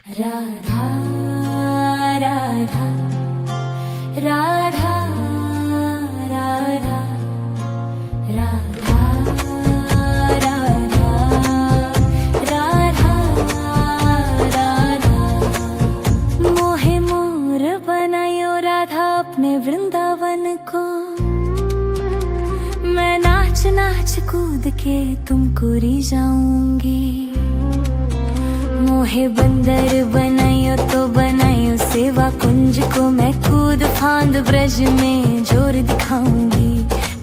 राधा राधा राधा राधा राधा राधा राधा राधा मोहे मोर बनायो राधा अपने वृंदावन को। मैं नाच नाच कूद के तुमको रिझाऊंगी। मोहे बंदर बनायो तो बनायो सेवा कुंज को। मैं कूद फांद ब्रज में जोर दिखाऊंगी।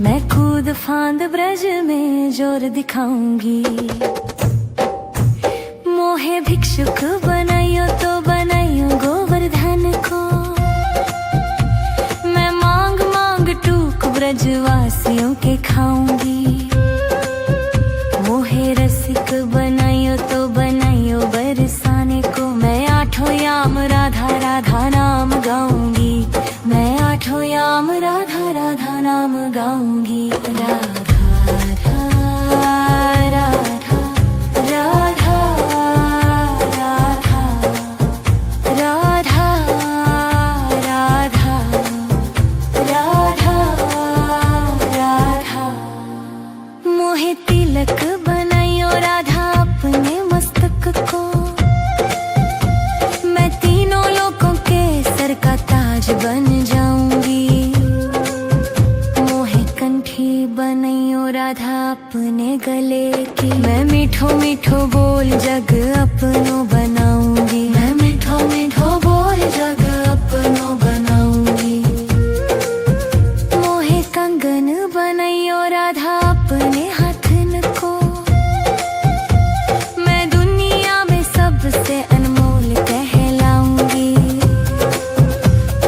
मैं कूद फांद ब्रज में जोर दिखाऊंगी। मोहे भिक्षुक बनायो तो बनायो गोवर्धन को। मैं मांग मांग टूक ब्रजवासियों के खाऊंगी। मोहे रसिक बनायो तो बनायो बरसाने को। मैं आठों याम राधा राधा नाम गाऊंगी। मैं आठों याम राधा राधा नाम गाऊंगी। राधा राधा राधा राधा राधा राधा राधा राधा। मोहे तिलक बनायो राधा अपने मस्तक को। मैं तीनों लोगों के सर का ताज बन जाऊंगी। मोहे कंठी बनायो राधा अपने गले की। मैं मीठो मीठो बोल जग अपनो बनाऊंगी। मैं मीठो मीठो बोल जग अपनो बनाऊंगी। मोहे कंगन बनायो राधा अपने हाथन को। मैं दुनिया में सबसे अनमोल कहलाऊंगी।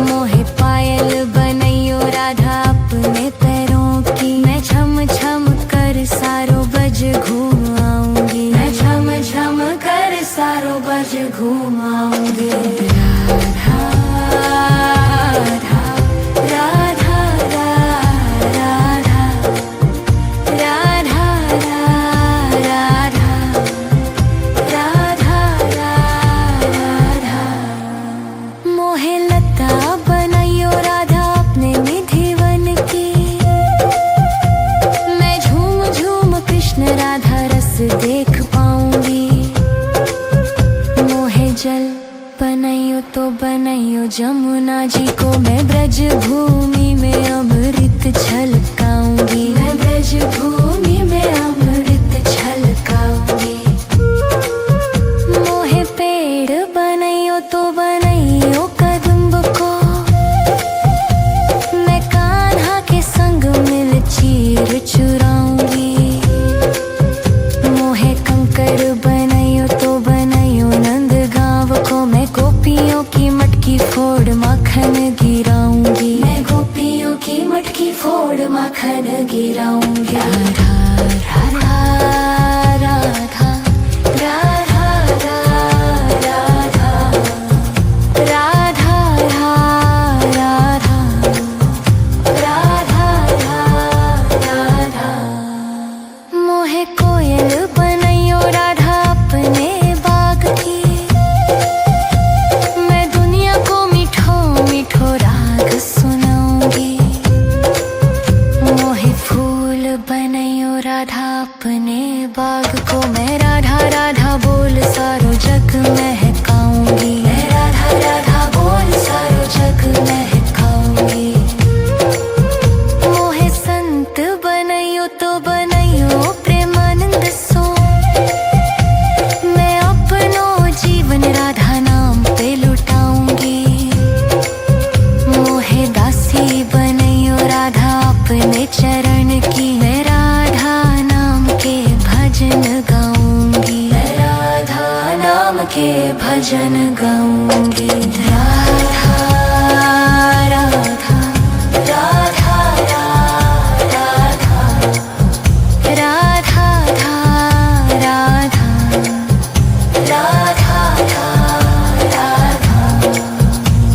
मोहे पायल बनायो राधा अपने पैरों की। मैं छम छम कर सारो बज घूम आऊंगी। मैं छम छम कर सारो बज घूम आऊंगी। राधा राधा राधा राधा राधा राधा राधा राधा। मोहे लता बनायो राधा अपने निधिवन की। मैं झूम झूम कृष्ण राधा रस देख पाऊंगी। मोहे जल बनायो तो बनायो जमुना जी को। मैं ब्रज भूमि में अमृत छलकाऊंगी। मैं ब्रज भूमि में अमृत छलकाऊंगी। मोहे पेड़ बनायो तो बनायो कदम्ब को। मैं कान्हा के संग मिल चीर चुराऊंगी। मोहे कंकड़ बनायो तो बनायो नंद गांव को। मैं गोपियों की मटकी फोड़ माखन गिराऊंगी। मैं गोपियों की मटकी फोड़ माखन गिराऊंगी। राधा राधा राधा राधा राधा राधा राधा राधा। मोहे कोयल बनायो राधा अपने बाग की। मैं दुनिया को मीठो मीठो राग सुनाऊंगी। मोहे फूल बनायो राधा अपने बाग को। मैं राधा राधा बोल सारो जग महकाऊंगी। मैं राधा राधा बोल सारो जग महकाऊंगी। मोहे संत बनायो तो बनायो प्रेमानंद सो। मैं अपनो जीवन राधा नाम पे लुटाऊंगी। मोहे दासी बनायो राधा अपने चरण की। मैं राधा नाम के भजन गाऊंगी। मैं राधा नाम के भजन गाऊंगी। राधा राधा राधा राधा राधा राधा राधा।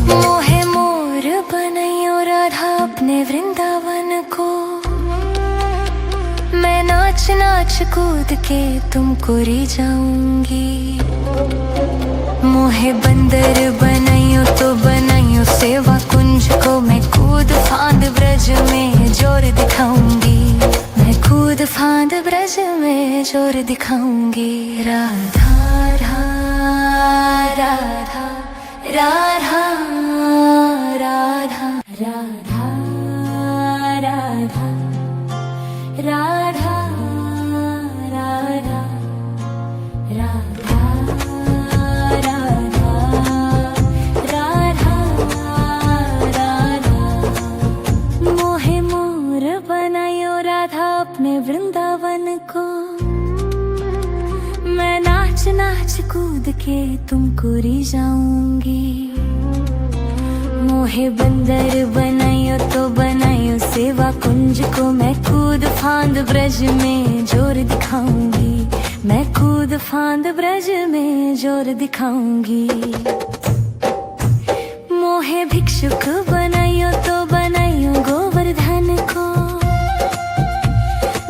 मोहे मोर बनायो राधा अपने वृंदावन को। मैं नाच नाच कूद के तुमको रिझाऊंगी। मोहे बंदर बनाइयो तो बनाइयो सेवा कुंज को मैं कूद फांद ब्रज में जोर दिखाऊंगी, मैं कूद फांद ब्रज में जोर दिखाऊंगी। राधा राधा राधा राधा राधा राधा राधा राधा राधा राधा राधा राधा। मोहे मोर बनायो राधा अपने वृंदावन को, मैं नाच नाच कूद के तुमको रिझाऊंगी। मोहे बंदर बनायो तो बनायो सेवा कुंज को मैं कूद फांद ब्रज में जोर दिखाऊंगी, मैं कूद फांद ब्रज में जोर दिखाऊंगी। मोहे भिक्षुक बनायो तो बनायो गोवर्धन को,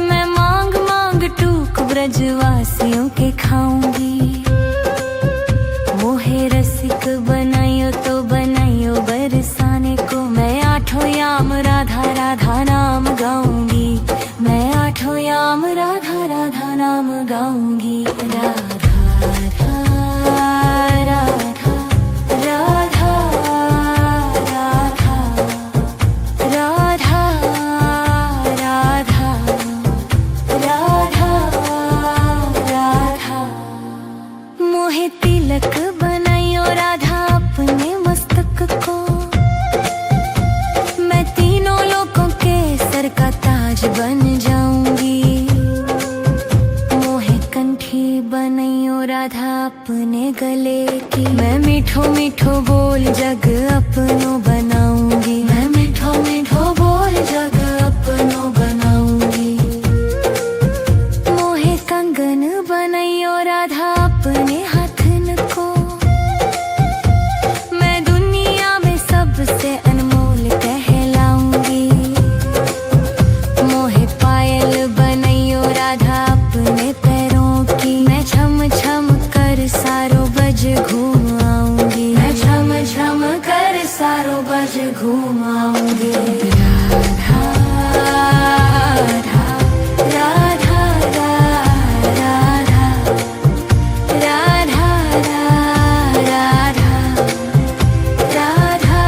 मैं मांग मांग टूक ब्रजवासियों के खाऊंगी। मोहे रसिक बनायो तो बनायो बरसाने को, मैं आठों याम राधा राधा नाम गाऊंगी, मैं आठों याम राधा राधा नाम गाऊंगी। राधा राधा राधा राधा राधा राधा राधा राधा। मोहे तिलक बनायो राधा अपने मस्तक को, मैं तीनों लोगों के सर का ताज बन जाऊंगी। मोहे कंठी बनायो राधा अपने गले की, मैं मीठो मीठो बोल जग अपनो बनाऊंगी, मैं मीठो मीठो बोल जग अपनो बनाऊंगी। मोहे कंगन बनायो राधा अपने हाथन को, मैं दुनिया में सबसे अनमोल कहलाऊंगी। मोहे पायल बनायो राधा अपने पैरों की, मैं छम छम कर सारो बज घूम आऊंगी, मैं छम छम कर सारो बज घूम आऊंगी। राधा राधा राधा राधा राधा राधा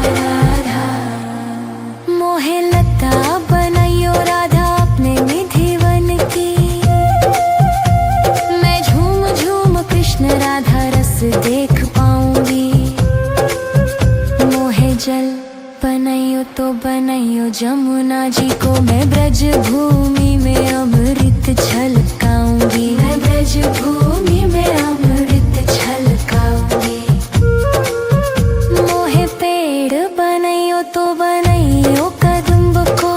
राधा। मोहे लता बनायो राधा अपने निधिवन की, मैं झूम झूम कृष्ण राधा रस देख पाऊंगी। मोहे जल बनायो तो बनायो जमुना जी को, मैं ब्रज भूमि में अमृत छलकाऊंगी, मैं ब्रज भूमि में अमृत छलकाऊंगी। मोहे पेड़ बनायो तो बनायो कदम्ब को,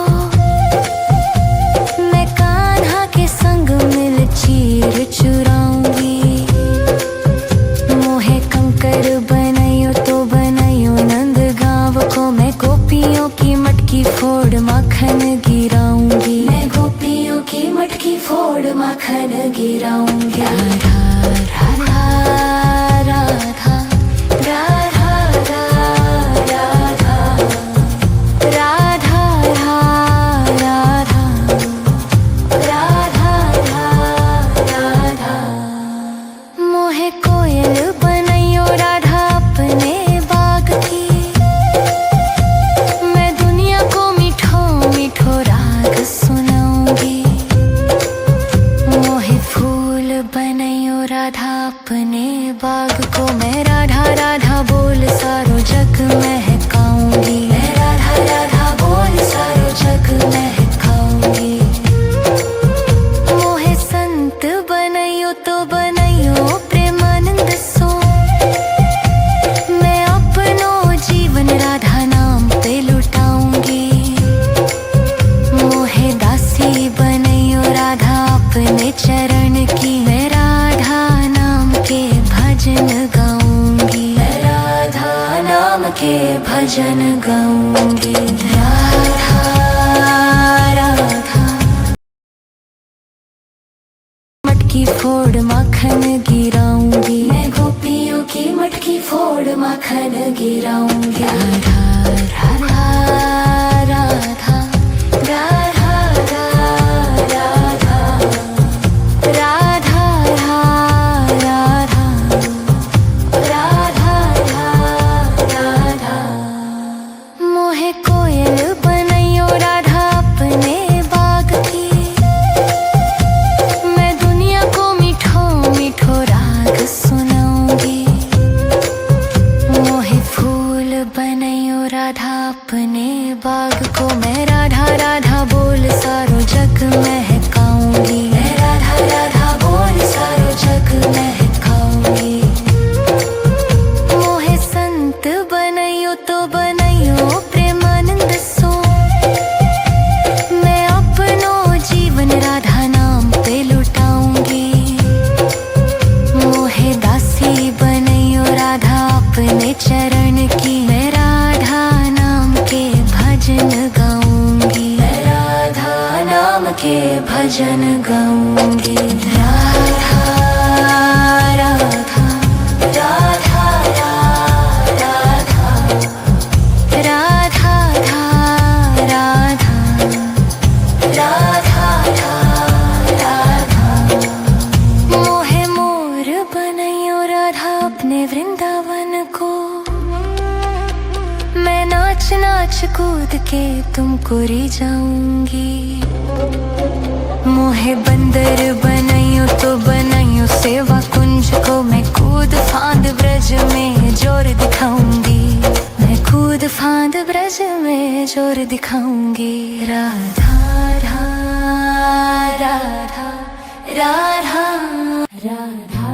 मैं कान्हा के संग मिल चीर चुराऊंगी। मोहे कंकर बनायो तो बनायो नंद गांव को, मैं गोपियों की मटकी फोड़ माखन गिराऊंगी, मैं गोपियों की मटकी फोड़ माखन गिराऊंगी। राधा राधा राधा राधा राधा राधा राधा राधा राधा। मोहे कोयल बनायो राधा अपने बाग की, मैं दुनिया को मीठो मीठो राग सुनाऊंगी। मोहे फूल बनायो राधा अपने बाग को, मैं राधा राधा बोल सारो जग महकाऊंगी, मैं राधा राधा बोल सारो जग महकाऊंगी। मोहे संत बनायो तो बनायो प्रेमानंद सो, मैं अपनो जीवन राधा नाम पे लुटाऊंगी। मोहे दासी बनायो राधा अपने चरण की, मैं राधा नाम के भजन गाऊंगी, मैं राधा नाम के भजन गाऊंगी। राधा राधा मटकी फोड़ माखन गिराऊंगी, मैं की मटकी फोड़ माखन गिराऊंगी। राधा राधा राधा राधा राधा राधा राधा राधा मोहे कोयल बनैयो राधा अपने बाग की। मैं दुनिया को मीठो मीठो राग सुनाऊंगी। मोहे फूल बनैयो राधा अपने बाग को। मैं राधा राधा बोल सारो जग महकाऊंगी। मैं राधा राधा बोल सारो जग महकाऊंगी। मोहे संत बनैयो तो बनैयो प्रेमानंद सो। मैं अपनो जीवन राधा नाम पे लुटाऊंगी। मोहे दासी बनैयो राधा अपने चरण की। मैं राधा नाम के भजन गाऊंगी। मैं राधा नाम के भजन गाऊंगी। राधा राधा राधा राधा राधा राधा राधा मोहे मोर बनैयो राधा अपने वृंदावन को। मैं नाच नाच कूद के तुमको रिझाऊंगी। मोहे बंदर बनैयो तो बनैयो सेवा कुंज को। मैं कूद फांद ब्रज में जोर दिखाऊंगी। मैं कूद फांद ब्रज में जोर दिखाऊंगी। राधा राधा राधा राधा राधा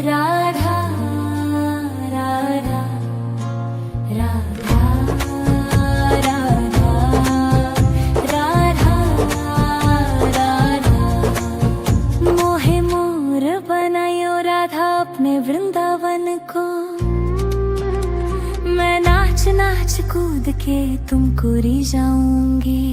राधा राधा राधा राधा राधा मोहे मोर बनायो राधा अपने वृंदावन को। मैं नाच नाच कूद के तुमको रिझाऊंगी।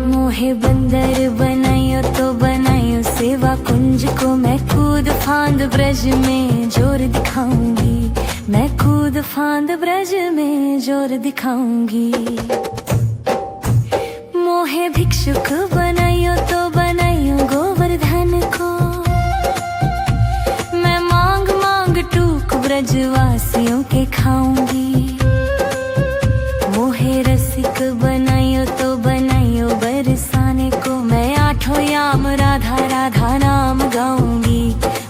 मोहे बंदर बनायो तो बनायो सेवा कुंज को। मैं कूद फांद ब्रज में जोर दिखाऊंगी। मैं कूद फांद ब्रज में जोर दिखाऊंगी। मोहे भिक्षुक बनायो तो बनायो गोवर्धन को। मैं मांग मांग टूक ब्रजवासियों के खाऊंगी। मोहे रसिक बनायो तो बनायो बरसाने को। मैं आठों याम राधा राधा नाम गाऊंगी।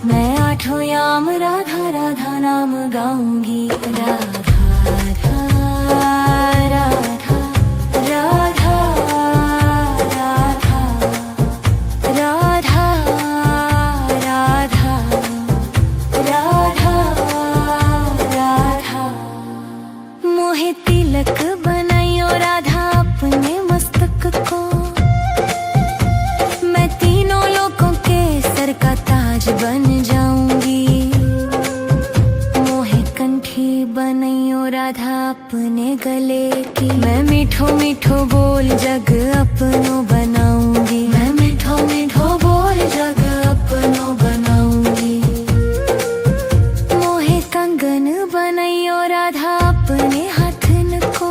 मैं आठों याम राधा राधा नाम गाऊंगी। राधा राधा राधा राधा राधा राधा राधा मोहे तिलक बनायो राधा अपने मस्तक को। मैं तीनों लोगों के सर का ताज बन जाऊंगी। मोहे कंठी बनैयो राधा अपने गले की। मैं मीठो मीठो बोल जग अपनो बनाऊंगी। मैं मीठो मीठो बोल जग अपनो बनाऊंगी। मोहे कंगन बनैयो राधा अपने हाथन को।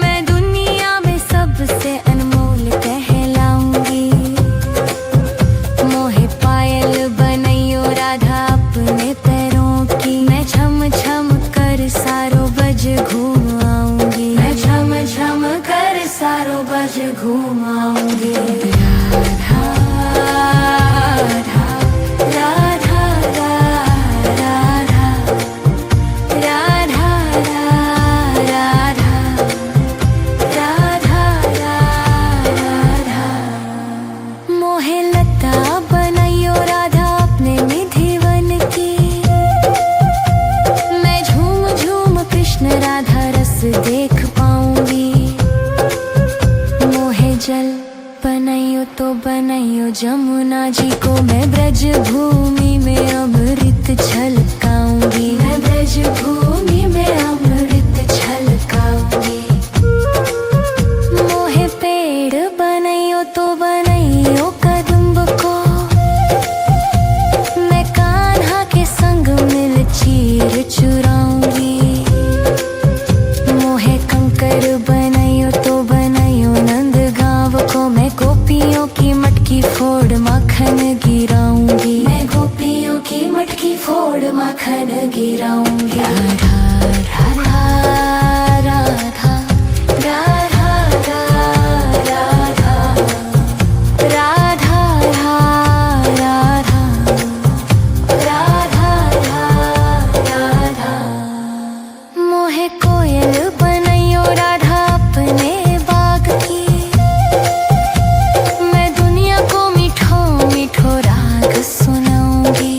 मैं दुनिया में सबसे अनमोल कहलाऊंगी। मोहे पायल बनैयो राधा अपने पैरों की। मैं छम छम कर सारो बज घूम आऊंगी। मैं छम छम कर सारो बज घूम आऊंगी। राधा राधा राधा राधा राधा राधा राधा मोहे लता बनैयो राधा अपने निधिवन की। मैं झूम झूम कृष्ण राधा रस देख पाऊंगी। मोहे जल बनैयो तो बनैयो जमुना जी को। मैं ब्रज भूमि में अमृत छलकाऊंगी। मैं ब्रज भूमि में अमृत छलकाऊंगी। मोहे पेड़ बनैयो तो बनैयो कदम्ब को। फोड़ माखन गिराऊंगी, मैं गोपियों की मटकी फोड़ माखन गिराऊंगी। राधा राधा राधा राधा राधा राधा राधा राधा राधा। मोहे कोयल बनैयो राधा अपने बाग की, मैं दुनिया को मीठो मीठो राग सुनाऊंगी।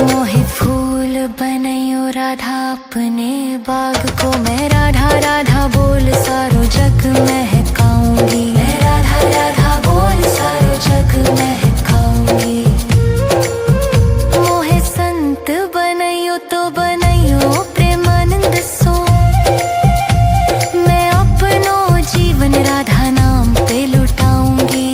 मोहे फूल बनैयो राधा अपने बाग को, मैं राधा राधा बोल सारो जग महकाऊंगी, मैं राधा राधा बोल सारो जग महकाऊंगी। मोहे संत बनैयो तो बनैयो प्रेमानंद सो, मैं अपनो जीवन राधा नाम पे लुटाऊंगी।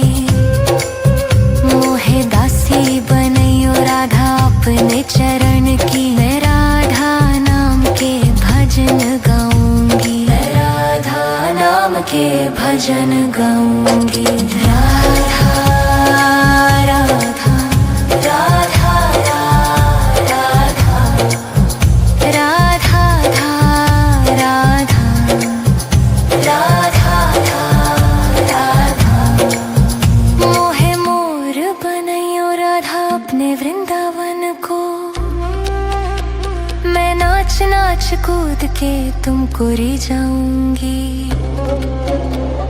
मोहे दासी बनैयो राधा अपने चरण की, मैं राधा नाम के भजन गाऊंगी, मैं राधा नाम के भजन गाऊंगी। राधा राधा राधा राधा राधा राधा राधा राधा। मोहे मोर बनैयो राधा अपने वृंदावन को, मैं नाच नाच कूद के तुमको रिझाऊंगी।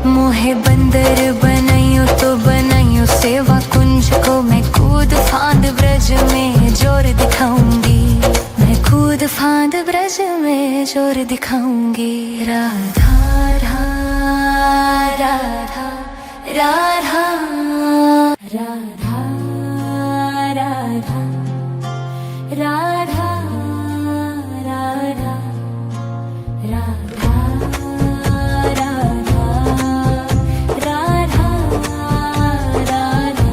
मोहे बंदर बनैयो तो बनैयो सेवा कुंज को, मैं कूद फांद ब्रज में जोर दिखाऊंगी, मैं कूद फांद ब्रज में जोर दिखाऊंगी। राधा राधा राधा राधा राधा राधा राधा राधा राधा राधा राधा।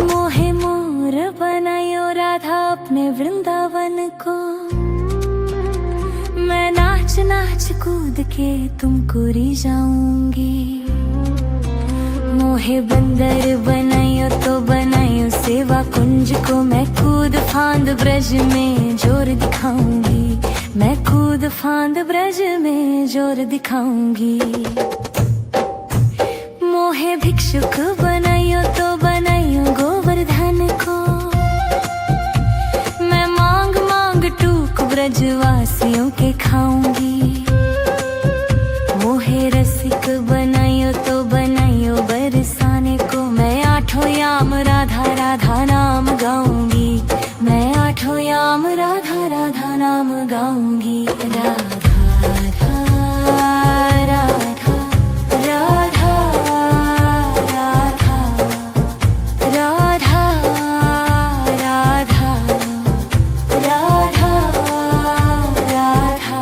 मोहे मोर बनायो राधा अपने वृंदावन को, मैं नाच नाच कूद के तुमको रिझाऊंगी। मोहे बंदर बनायो तो बनायो सेवा कुंज को, मैं कूद फांद ब्रज में जोर दिखाऊंगी, मैं कूद फांद ब्रज में जोर दिखाऊंगी। मोहे भिक्षुक बनायो तो बनायो गोवर्धन को, मैं मांग मांग टूक ब्रजवासियों के खाऊंगी। मोहे रसिक बनायो तो बनायो बरसाने को, मैं आठों याम राधा राधा नाम गाऊंगी, मैं आठों याम राधा राधा नाम गाऊंगी। राधा राधा राधा राधा राधा राधा राधा राधा।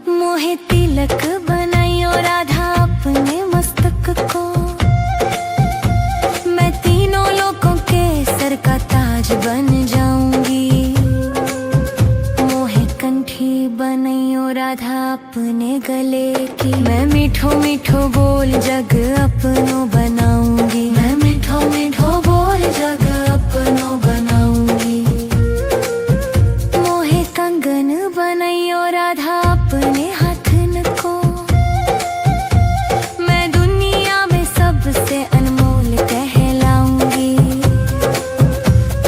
मोहे तिलक बनायो राधा अपने मस्तक को, मैं तीनों लोगों के सर का ताज बन जाऊंगी। मोहे कंठी बनैयो राधा अपने गले की, मैं मीठो मीठो बोल जग अपनो बनाऊंगी, मैं मीठो मीठो बोल जग अपनो बनाऊंगी। मोहे कंगन बनैयो राधा अपने हाथन को, मैं दुनिया में सबसे अनमोल कहलाऊंगी।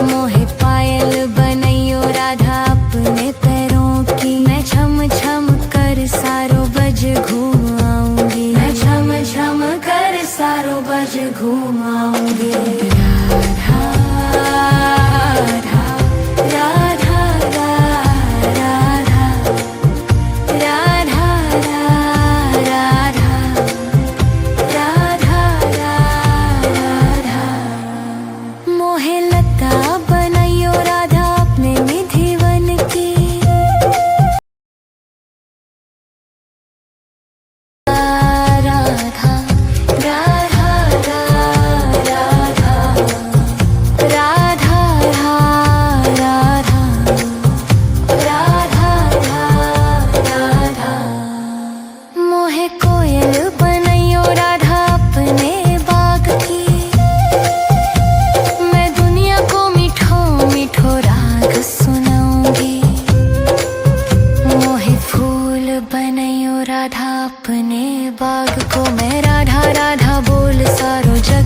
मोहे पायल बनैयो राधा अपने पैरों की, मैं छम छम कर सारो बज घूम आऊंगी, मैं छम छम कर सारो बज घूम आऊंगी। राधा राधा राधा राधा राधा राधा राधा राधा। मोहे लता बनैयो राधा अपने निधिवन की, राधा राधा राधा राधा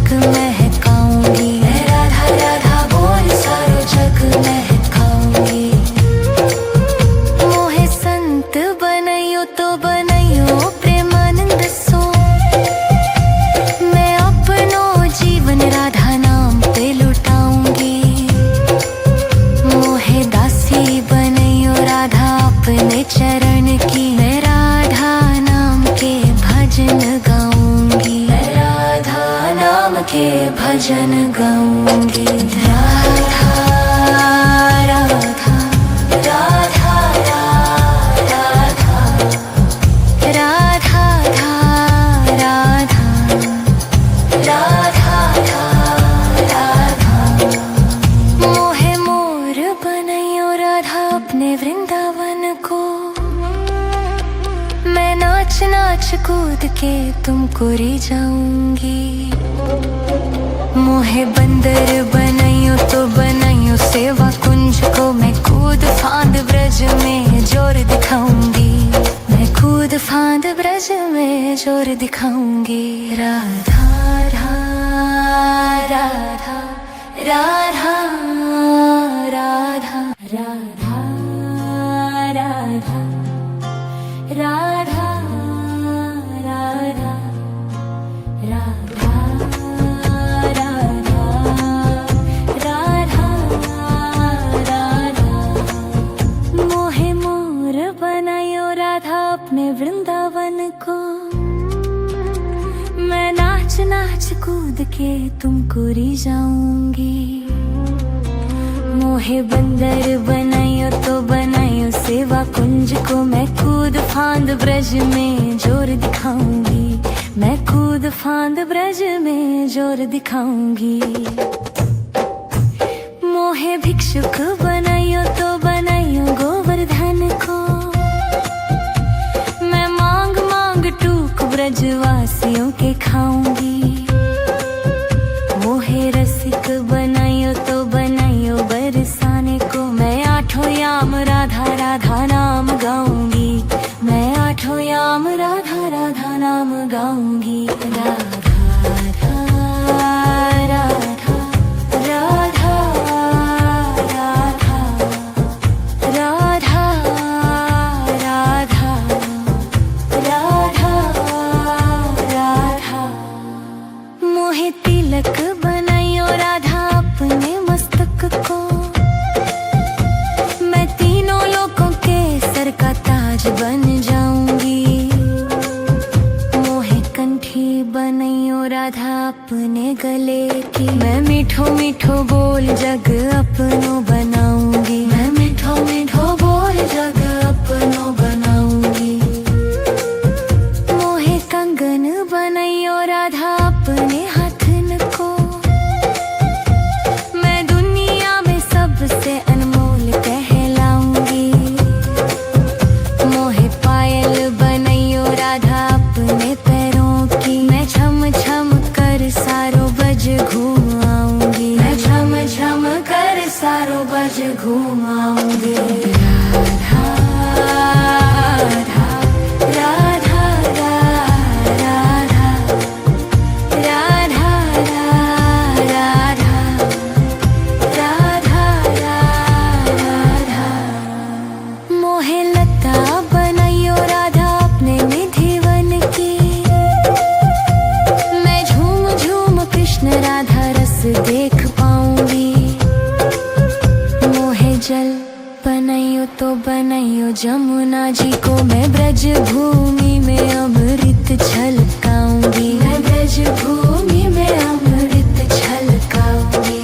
जग महकाऊंगी। मैं राधा राधा बोल सारो जग महकाऊंगी। मोहे संत बनैयो तो बनैयो प्रेमानंद सो। मैं अपनो जीवन राधा नाम पे लुटाऊंगी। मोहे दासी बनैयो राधा अपने चरण की। मैं राधा नाम के भजन गाऊंगी। मैं राधा नाम के भजन गाऊंगी। राधा राधा राधा राधा राधा राधा राधा। मोहे मोर बनैयो राधा अपने वृंदावन को। मैं नाच नाच कूद के तुमको रिझाऊंगी। मोहे बंदर बनैयो तो बनैयो सेवा कुंज को। मैं कूद फांद ब्रज में जोर दिखाऊंगी। मैं कूद फांद ब्रज में जोर दिखाऊंगी। राधा राधा राधा राधा राधा राधा राधा राधा राधा राधा राधा राधा। मोहे मोर बनायो राधा अपने वृंदावन को। मैं नाच नाच कूद के तुमको रिझाऊंगी। मोहे बंदर बनायो तो बनायो सेवा कुंज को। मैं कूद फांद ब्रज में जोर दिखाऊंगी। मैं कूद फांद ब्रज में जोर दिखाऊंगी। मोहे भिक्षुक बनायो तो बनायो गोवर्धन को। मैं मांग मांग टूक ब्रजवासियों के खाऊंगी। मोहे रसिक बनायो तो बनायो बरसाने को। मैं आठों याम राधा राधा नाम गाऊंगी। मैं आठों याम राधा राधा नाम गाऊंगी। राधा राधा राधा राधा राधा राधा राधा राधा। मोहे तिलक बनायो राधा अपने मस्तक को। मैं तीनों लोगों के सर का ताज बन जाऊंगी। मोहे कंठी बनैयो राधा अपने गले की। मैं मीठो मीठो बोल जग अपनो बनाऊंगी। मैं मीठो मीठो बोल जग अपनो बनाऊंगी। मोहे कंगन बनैयो राधा अपने हाथन को। मैं दुनिया में सबसे अनमोल कहलाऊंगी। मोहे पायल बनैयो राधा अपने पैरों की। मैं छम छम कर सारो बज घूम आऊंगी। मैं छम छम कर सारो बज घूम आऊंगी। राधा राधा राधा राधा राधा राधा राधा। मोहे लता बनैयो राधा अपने निधिवन की। मैं झूम झूम कृष्ण राधा रस देख पाऊंगी। मोहे जल बनैयो तो बनैयो जमुना जी को। मैं ब्रज भूमि में अमृत छलकाऊंगी। मैं ब्रज भूमि में अमृत छलकाऊंगी।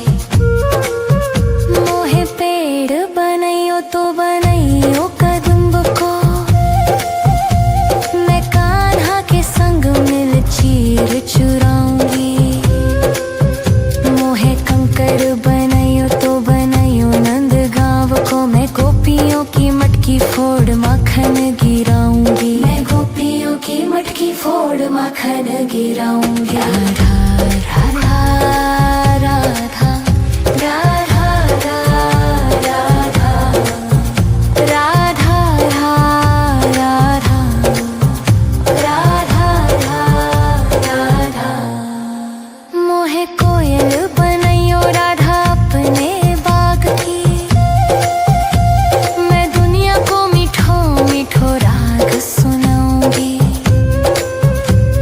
मोहे पेड़ बनैयो तो बनैयो कदम्ब को। मैं कान्हा के संग मिल चीर चुराऊंगी। मोहे मोहे कोयल बनैयो राधा अपने बाग की। मैं दुनिया को मीठो मीठो राग सुनाऊंगी।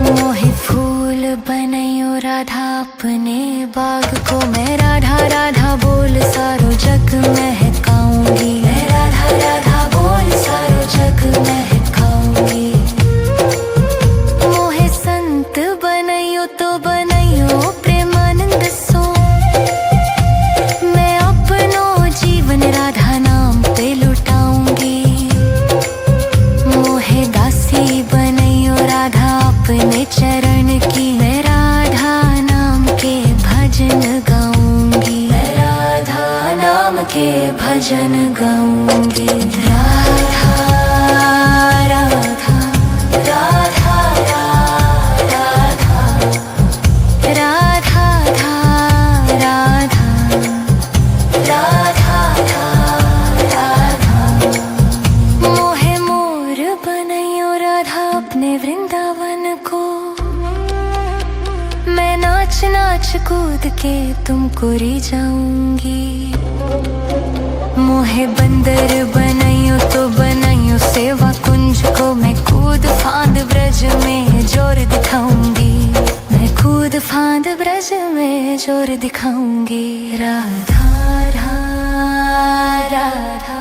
मोहे फूल बनैयो राधा अपने बाग को। मैं राधा राधा बोल सारो जग महकाऊंगी। मैं राधा राधा बोल सारो जग महकाऊंगी। मोहे संत बनैयो तो बनैयो प्रेमानंद सो। मैं अपनो जीवन राधा नाम पे लुटाऊंगी। मोहे दासी बनैयो राधा अपने चरण की। मैं राधा नाम के भजन गाऊंगी। मैं राधा नाम के भजन गाऊंगी। राधा राधा राधा राधा राधा राधा राधा राधा। मोहे मोर बनैयो राधा अपने वृंदावन को। मैं नाच नाच कूद के तुमको रिझाऊंगी। मोहे बंदर बनैयो तो बनैयो सेवा कुंज को। मैं कूद फांद ब्रज में जोर दिखाऊंगी। मैं कूद फांद ब्रज में जोर दिखाऊंगी। राधा राधा राधा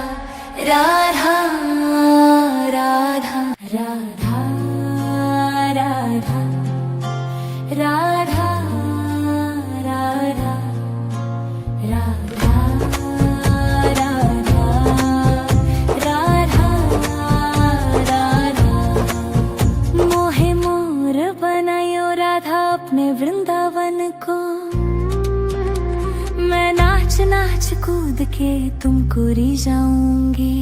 राधा राधा राधा राधा राधा राधा राधा राधा। मोहे मोर बनायो राधा अपने वृंदावन को। मैं नाच नाच कूद के तुमको रिझाऊंगी।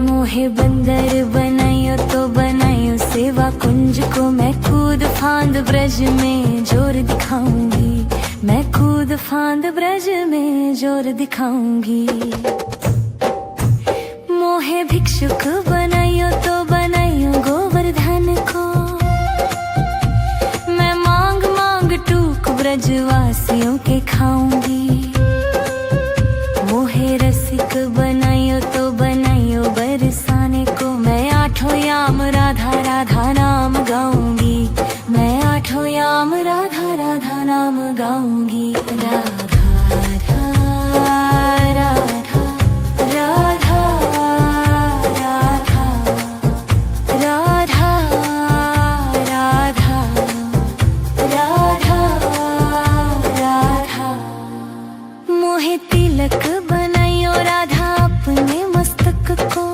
मोहे बंदर बनायो तो बनायो सेवा कुंज को। मैं कूद फांद ब्रज में जोर दिखाऊंगी। मैं कूद फांद ब्रज में जोर दिखाऊंगी। मोहे भिक्षुक बनायो तो बनायो गोवर्धन को। मैं मांग मांग टूक ब्रजवासियों के खाऊंगी। मोहे रसिक बनायो तो बनायो बरसाने को। मैं आठों याम राधा राधा नाम गाऊंगी। मैं आठों याम राधा राधा नाम गाऊंगी। राधा राधा राधा राधा राधा राधा राधा राधा। मोहे तिलक बनायो राधा अपने मस्तक को।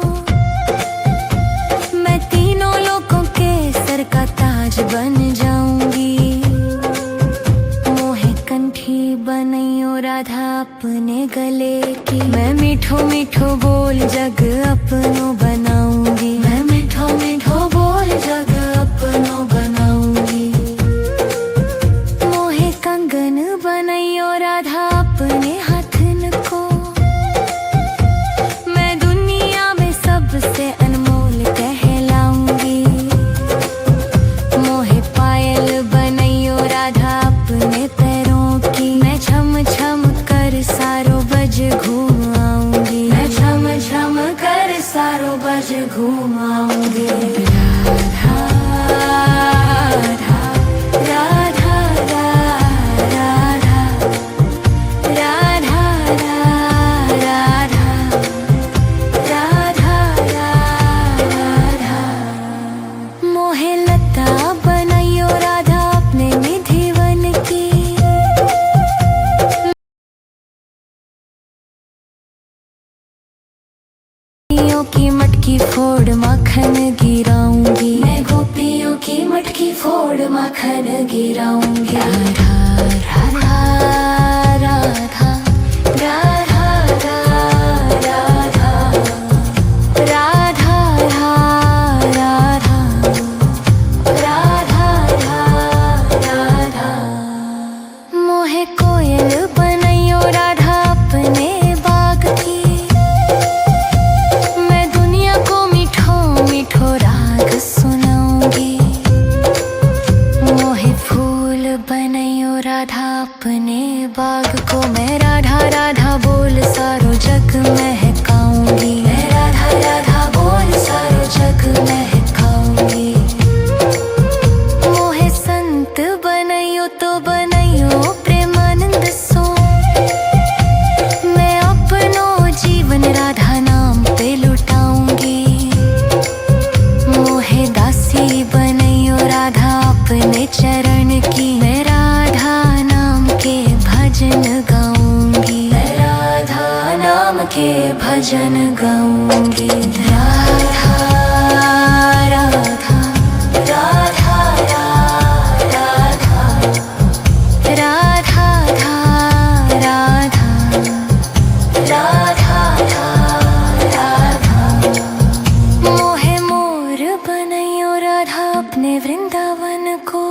मैं तीनों लोगों के सर का ताज बन जाऊंगी। मोहे कंठी बनैयो राधा अपने गले की। मैं मीठो मीठो बोल जग अपनो बनाऊंगी। मैं मीठो मीठो बोल जग अपनो बनाऊंगी। मोहे कंगन बनैयो राधा अपने हाथन को। मैं दुनिया में सबसे अनमोल कहलाऊंगी। मोहे पायल बनैयो राधा अपने पैरों की। मैं छम छम कर सारो बज घूम आऊंगी। मैं छम छम कर सारो बज घूम आऊंगी। राधा राधा राधा राधा राधा राधा राधा। मोहे लता बनैयो राधा अपने निधिवन की। गोपियों की मटकी फोड़ माखन गिराऊंगी। मैं गोपियों की मटकी फोड़ माखन गिराऊंगी। राधा राधा राधा राधा राधा राधा राधा राधा राधा। मोहे कोयल बनैयो राधा अपने बाग की। मैं दुनिया को मीठो मीठो राग सुनाऊंगी। मोहे फूल बनैयो बनायो राधा अपने बाग को। मैं राधा राधा बोल सारो जग महकाऊंगी। मैं राधा राधा बोल सारो जग महकाऊंगी। मोहे संत बनायो तो बनायो प्रेमानंद सो। मैं अपनो जीवन राधा नाम पे लुटाऊंगी। मोहे दासी बनायो राधा अपने चरण की। मैं राधा नाम के भजन गाऊंगी। मैं राधा नाम के भजन गाऊंगी। राधा राधा राधा राधा राधा राधा राधा राधा। मोहे मोर बनायो राधा अपने वृंदावन को।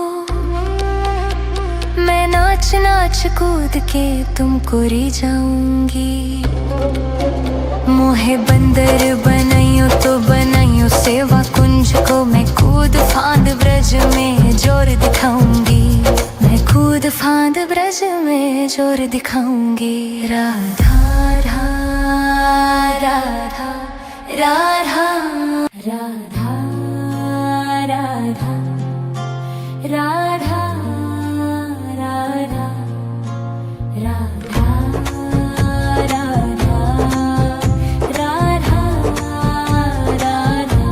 मैं नाच नाच कूद के तुमको रिझाऊंगी। मोहे बंदर बनायो तो बनायो सेवा कुंज को। मैं कूद फांद ब्रज में जोर दिखाऊंगी। मैं कूद फांद ब्रज में जोर दिखाऊंगी। राधा राधा राधा राधा राधा राधा राधा राधा राधा राधा राधा।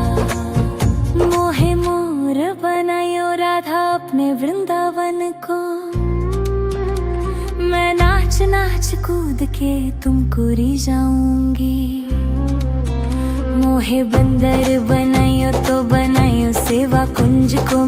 मोहे मोर बनायो राधा अपने वृंदावन को। मैं नाच नाच कूद के तुमको रिझाऊंगी। मोहे बंदर बनायो तो बनायो सेवा कुंज को।